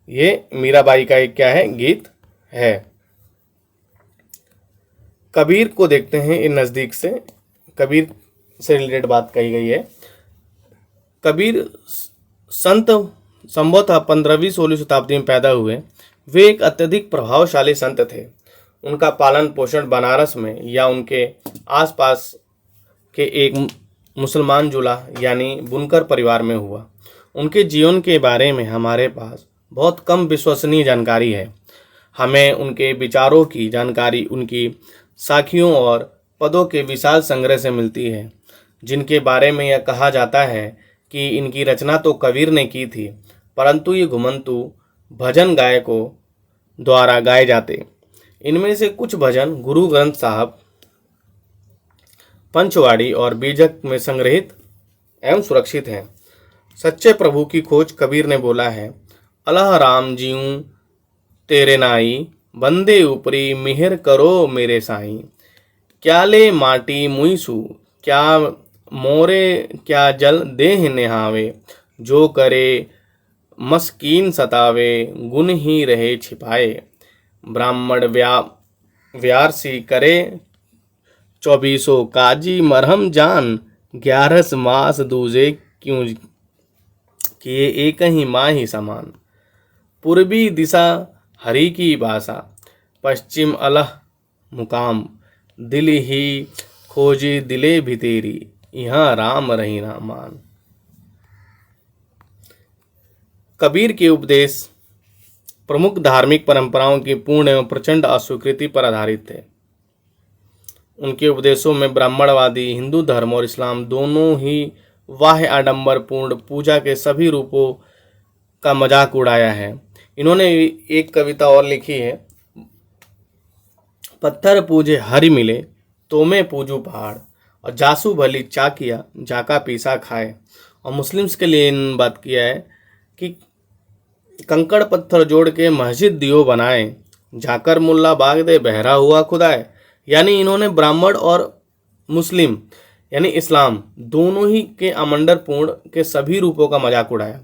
ये मीराबाई का एक क्या है गीत है। कबीर को देखते हैं इन नज़दीक से। कबीर से रिलेटेड बात कही गई है। कबीर संत संभवतः 15वीं-16वीं शताब्दी में पैदा हुए। वे एक अत्यधिक प्रभावशाली संत थे। उनका पालन पोषण बनारस में या उनके आसपास के एक मुसलमान जुलाह यानी बुनकर परिवार में हुआ। उनके जीवन के बारे में हमारे पास बहुत कम विश्वसनीय जानकारी है। हमें उनके विचारों की जानकारी उनकी साखियों और पदों के विशाल संग्रह से मिलती है, जिनके बारे में यह कहा जाता है कि इनकी रचना तो कबीर ने की थी, परंतु ये घुमंतु भजन गायकों द्वारा गाए जाते। इनमें से कुछ भजन गुरु ग्रंथ साहब, पंचवाड़ी और बीजक में संग्रहित एवं सुरक्षित हैं। सच्चे प्रभु की खोज कबीर ने बोला है, अल्लाह राम जीऊं तेरे नाई बंदे ऊपरी मिहर करो मेरे साईं क्या ले माटी मुईसु क्या मोरे क्या जल देह निहावे जो करे मस्कीन सतावे गुण ही रहे छिपाए ब्राह्मण व्यारसी करे 24 काजी मरहम जान 11 मास दूजे क्यों किए एक ही माँ ही समान पूर्वी दिशा हरि की भाषा पश्चिम अलह मुकाम दिल ही खोजी दिले भी तेरी यहाँ राम रही ना मान। कबीर के उपदेश प्रमुख धार्मिक परंपराओं की पूर्ण एवं प्रचंड अस्वीकृति पर आधारित थे। उनके उपदेशों में ब्राह्मणवादी हिंदू धर्म और इस्लाम दोनों ही वाह्य आडंबर पूर्ण पूजा के सभी रूपों का मजाक उड़ाया है। इन्होंने एक कविता और लिखी है, पत्थर पूजे हरि मिले तो मैं पूजू पहाड़ और जासू भली चाकिया जाका पीसा खाए। और मुस्लिम्स के लिए इन बात किया है कि कंकड़ पत्थर जोड़ के मस्जिद दियो बनाए जाकर मुल्ला बाग दे बहरा हुआ खुदाए। यानी इन्होंने ब्राह्मण और मुस्लिम यानी इस्लाम दोनों ही के अमंडर पूर्ण के सभी रूपों का मजाक उड़ाया।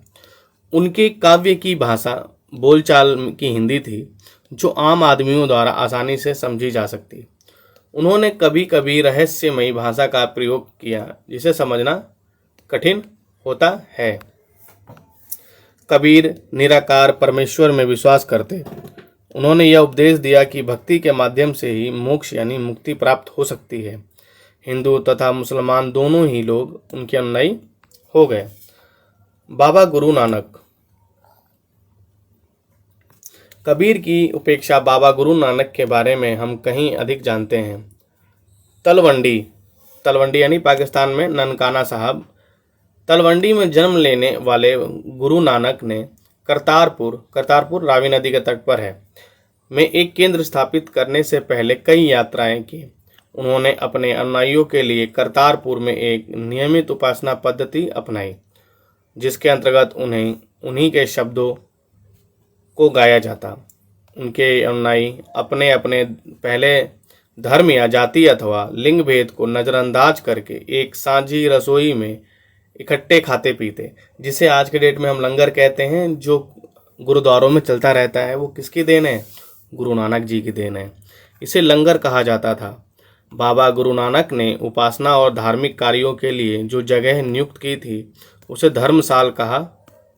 उनके काव्य की भाषा बोलचाल की हिंदी थी जो आम आदमियों द्वारा आसानी से समझी जा सकती। उन्होंने कभी कभी रहस्यमयी भाषा का प्रयोग किया जिसे समझना कठिन होता है। कबीर निराकार परमेश्वर में विश्वास करते। उन्होंने यह उपदेश दिया कि भक्ति के माध्यम से ही मोक्ष यानी मुक्ति प्राप्त हो सकती है। हिंदू तथा मुसलमान दोनों ही लोग उनके अनुयायी हो गए। बाबा गुरु नानक। कबीर की उपेक्षा बाबा गुरु नानक के बारे में हम कहीं अधिक जानते हैं। तलवंडी यानी पाकिस्तान में ननकाना साहब। तलवंडी में जन्म लेने वाले गुरु नानक ने करतारपुर रावी नदी के तट पर है में एक केंद्र स्थापित करने से पहले कई यात्राएं की। उन्होंने अपने अनुयायियों के लिए करतारपुर में एक नियमित उपासना पद्धति अपनाई जिसके अंतर्गत उन्हीं के शब्दों को गाया जाता। उनके अनुयायी अपने अपने पहले धर्म या जाति अथवा लिंग भेद को नज़रअंदाज करके एक साझी रसोई में इकट्ठे खाते पीते, जिसे आज के डेट में हम लंगर कहते हैं, जो गुरुद्वारों में चलता रहता है। वो किसकी देन है? गुरु नानक जी की देन है। इसे लंगर कहा जाता था। बाबा गुरु नानक ने उपासना और धार्मिक कार्यों के लिए जो जगह नियुक्त की थी उसे धर्मशाल कहा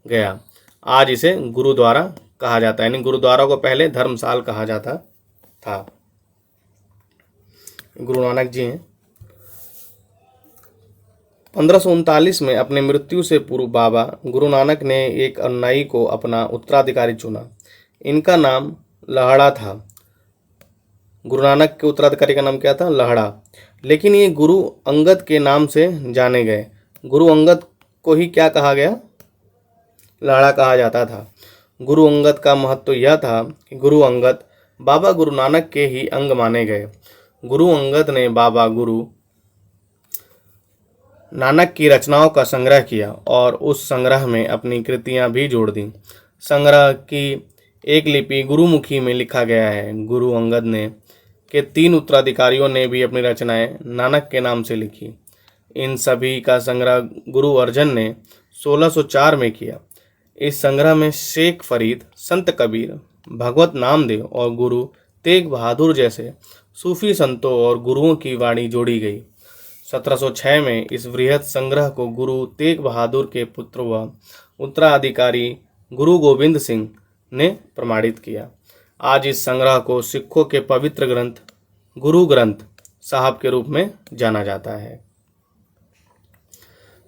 गया। आज इसे गुरुद्वारा कहा जाता है, यानी गुरुद्वारा को पहले धर्मशाल कहा जाता था। गुरु नानक जी हैं। 1539 में अपनी मृत्यु से पूर्व बाबा गुरु नानक ने एक अनुयायी को अपना उत्तराधिकारी चुना। इनका नाम लहड़ा था। गुरु नानक के उत्तराधिकारी का नाम क्या था? लहड़ा। लेकिन ये गुरु अंगद के नाम से जाने गए। गुरु अंगद को ही क्या कहा गया? लहड़ा कहा जाता था। गुरु अंगद का महत्व यह था कि गुरु अंगद बाबा गुरु नानक के ही अंग माने गए। गुरु अंगद ने बाबा गुरु नानक की रचनाओं का संग्रह किया और उस संग्रह में अपनी कृतियां भी जोड़ दी। संग्रह की एक लिपि गुरुमुखी में लिखा गया है। गुरु अंगद ने के 3 उत्तराधिकारियों ने भी अपनी रचनाएं नानक के नाम से लिखी। इन सभी का संग्रह गुरु अर्जन ने 1604 में किया। इस संग्रह में शेख फरीद, संत कबीर, भगवत नामदेव और गुरु तेग बहादुर जैसे सूफी संतों और गुरुओं की वाणी जोड़ी गई। 1706 में इस वृहत संग्रह को गुरु तेग बहादुर के पुत्र व उत्तराधिकारी गुरु गोविंद सिंह ने प्रमाणित किया। आज इस संग्रह को सिखों के पवित्र ग्रंथ गुरु ग्रंथ साहब के रूप में जाना जाता है।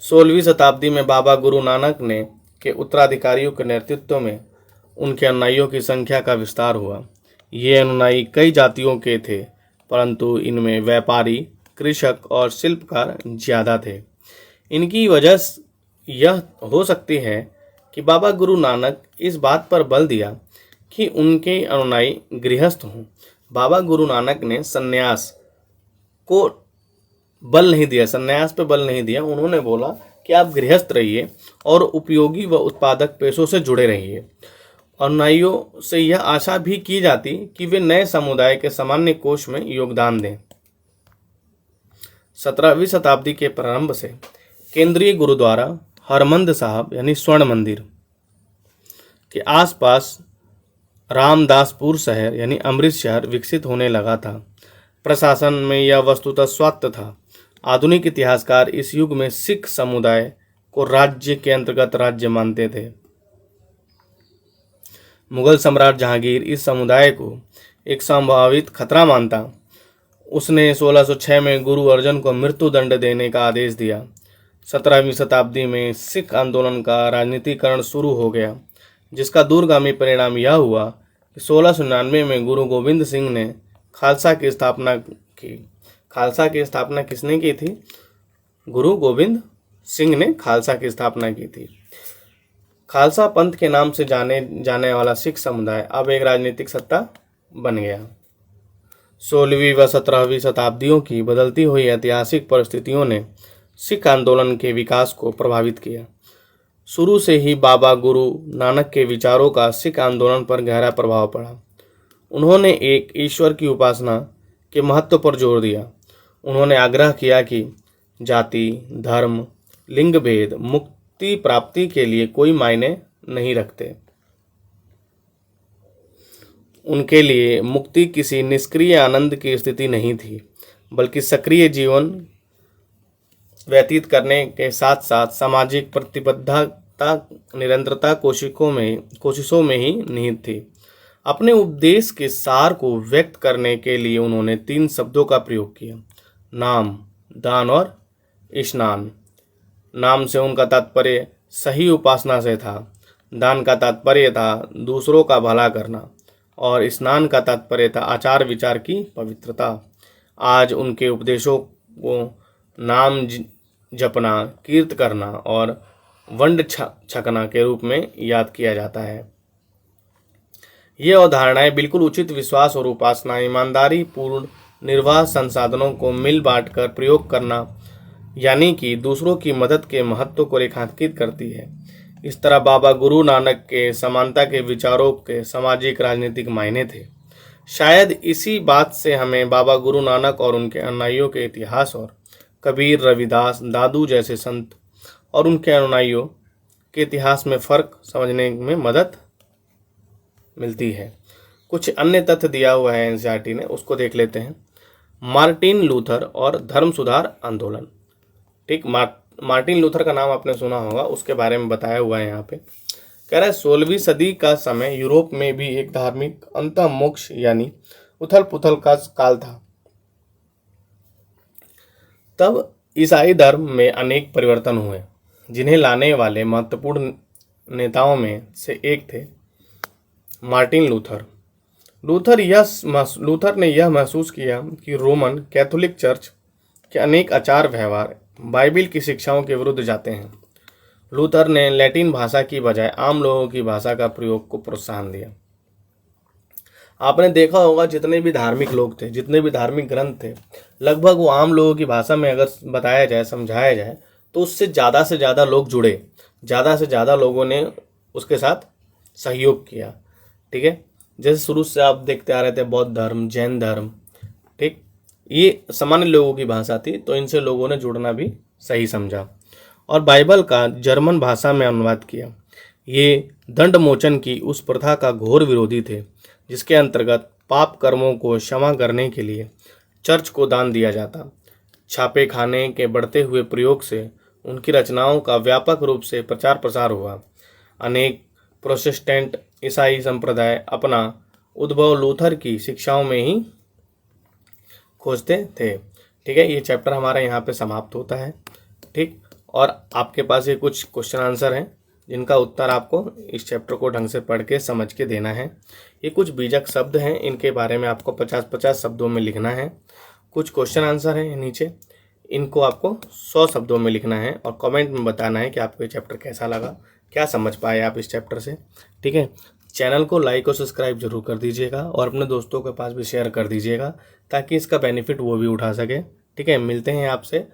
16वीं शताब्दी में बाबा गुरु नानक ने के उत्तराधिकारियों के नेतृत्व में उनके अनुयायियों की संख्या का विस्तार हुआ। ये अनुयायी कई जातियों के थे, परंतु इनमें व्यापारी, कृषक और शिल्पकार ज़्यादा थे। इनकी वजह यह हो सकती है कि बाबा गुरु नानक इस बात पर बल दिया कि उनके अनुयायी गृहस्थ हों। बाबा गुरु नानक ने सन्यास को बल नहीं दिया, सन्यास पे बल नहीं दिया। उन्होंने बोला कि आप गृहस्थ रहिए और उपयोगी व उत्पादक पेशों से जुड़े रहिए। अनुयायियों से यह आशा भी की जाती कि वे नए समुदाय के सामान्य कोष में योगदान दें। 17वीं शताब्दी के प्रारंभ से केंद्रीय गुरुद्वारा हरमंद साहब यानी स्वर्ण मंदिर के आसपास रामदासपुर शहर यानी अमृत शहर विकसित होने लगा था। प्रशासन में यह वस्तुतः स्वायत्त था। आधुनिक इतिहासकार इस युग में सिख समुदाय को राज्य के अंतर्गत राज्य मानते थे। मुगल सम्राट जहांगीर इस समुदाय को एक संभावित खतरा मानता। उसने 1606 में गुरु अर्जन को मृत्यु दंड देने का आदेश दिया। 17वीं शताब्दी में सिख आंदोलन का राजनीतिकरण शुरू हो गया, जिसका दूरगामी परिणाम यह हुआ कि 1699 में गुरु गोविंद सिंह ने खालसा की स्थापना की। खालसा की स्थापना किसने की थी? गुरु गोविंद सिंह ने खालसा की स्थापना की थी। खालसा पंथ के नाम से जाने वाला सिख समुदाय अब एक राजनीतिक सत्ता बन गया। 16वीं व 17वीं शताब्दियों की बदलती हुई ऐतिहासिक परिस्थितियों ने सिख आंदोलन के विकास को प्रभावित किया। शुरू से ही बाबा गुरु नानक के विचारों का सिख आंदोलन पर गहरा प्रभाव पड़ा। उन्होंने एक ईश्वर की उपासना के महत्व पर जोर दिया। उन्होंने आग्रह किया कि जाति, धर्म, लिंग भेद मुक्ति प्राप्ति के लिए कोई मायने नहीं रखते। उनके लिए मुक्ति किसी निष्क्रिय आनंद की स्थिति नहीं थी, बल्कि सक्रिय जीवन व्यतीत करने के साथ साथ सामाजिक प्रतिबद्धता निरंतरता कोशिशों में ही निहित थी। अपने उपदेश के सार को व्यक्त करने के लिए उन्होंने 3 शब्दों का प्रयोग किया: नाम, दान और स्नान। नाम से उनका तात्पर्य सही उपासना से था, दान का तात्पर्य था दूसरों का भला करना और स्नान का तात्पर्य था आचार विचार की पवित्रता। आज उनके उपदेशों को नाम जपना, कीर्त करना और वंड छकना के रूप में याद किया जाता है। ये अवधारणाएं बिल्कुल उचित विश्वास और उपासना, ईमानदारी पूर्ण निर्वाह संसाधनों को मिल बांट कर प्रयोग करना, यानी कि दूसरों की मदद के महत्व को रेखांकित करती है। इस तरह बाबा गुरु नानक के समानता के विचारों के सामाजिक राजनीतिक मायने थे। शायद इसी बात से हमें बाबा गुरु नानक और उनके अनुयायियों के इतिहास और कबीर, रविदास, दादू जैसे संत और उनके अनुयायियों के इतिहास में फ़र्क समझने में मदद मिलती है। कुछ अन्य तथ्य दिया हुआ है एनसीईआरटी ने, उसको देख लेते हैं। मार्टिन लूथर और धर्म सुधार आंदोलन। ठीक, मार्टिन लूथर का नाम आपने सुना होगा, उसके बारे में बताया हुआ है यहाँ पे। कह रहा है 16वीं सदी का समय यूरोप में भी एक धार्मिक अंतर्मोक्ष यानी उथल पुथल का काल था। तब ईसाई धर्म में अनेक परिवर्तन हुए, जिन्हें लाने वाले महत्वपूर्ण नेताओं में से एक थे मार्टिन लूथर। लूथर ने यह महसूस किया कि रोमन कैथोलिक चर्च के अनेक आचार व्यवहार बाइबिल की शिक्षाओं के विरुद्ध जाते हैं। लूथर ने लैटिन भाषा की बजाय आम लोगों की भाषा का प्रयोग को प्रोत्साहन दिया। आपने देखा होगा जितने भी धार्मिक लोग थे, जितने भी धार्मिक ग्रंथ थे, लगभग वो आम लोगों की भाषा में अगर बताया जाए, समझाया जाए, तो उससे ज़्यादा लोग जुड़े, ज़्यादा से ज़्यादा लोगों ने उसके साथ सहयोग किया। ठीक है, जैसे शुरू से आप देखते आ रहे थे बौद्ध धर्म, जैन धर्म, ठीक, ये सामान्य लोगों की भाषा थी, तो इनसे लोगों ने जुड़ना भी सही समझा और बाइबल का जर्मन भाषा में अनुवाद किया। ये दंड मोचन की उस प्रथा का घोर विरोधी थे जिसके अंतर्गत पाप कर्मों को क्षमा करने के लिए चर्च को दान दिया जाता। छापे खाने के बढ़ते हुए प्रयोग से उनकी रचनाओं का व्यापक रूप से प्रचार प्रसार हुआ। अनेक प्रोटेस्टेंट ईसाई संप्रदाय अपना उद्भव लूथर की शिक्षाओं में ही खोजते थे। ठीक है, ये चैप्टर हमारा यहाँ पे समाप्त होता है। ठीक, और आपके पास ये कुछ क्वेश्चन आंसर हैं जिनका उत्तर आपको इस चैप्टर को ढंग से पढ़ के समझ के देना है। ये कुछ बीजक शब्द हैं, इनके बारे में आपको 50-50 शब्दों में लिखना है। कुछ क्वेश्चन आंसर हैं नीचे, इनको आपको 100 शब्दों में लिखना है और कमेंट में बताना है कि आपको ये चैप्टर कैसा लगा, क्या समझ पाए आप इस चैप्टर से। ठीक है, चैनल को लाइक और सब्सक्राइब जरूर कर दीजिएगा और अपने दोस्तों के पास भी शेयर कर दीजिएगा ताकि इसका बेनिफिट वो भी उठा सके। ठीक है, मिलते हैं आपसे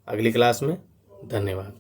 अगली क्लास में। धन्यवाद।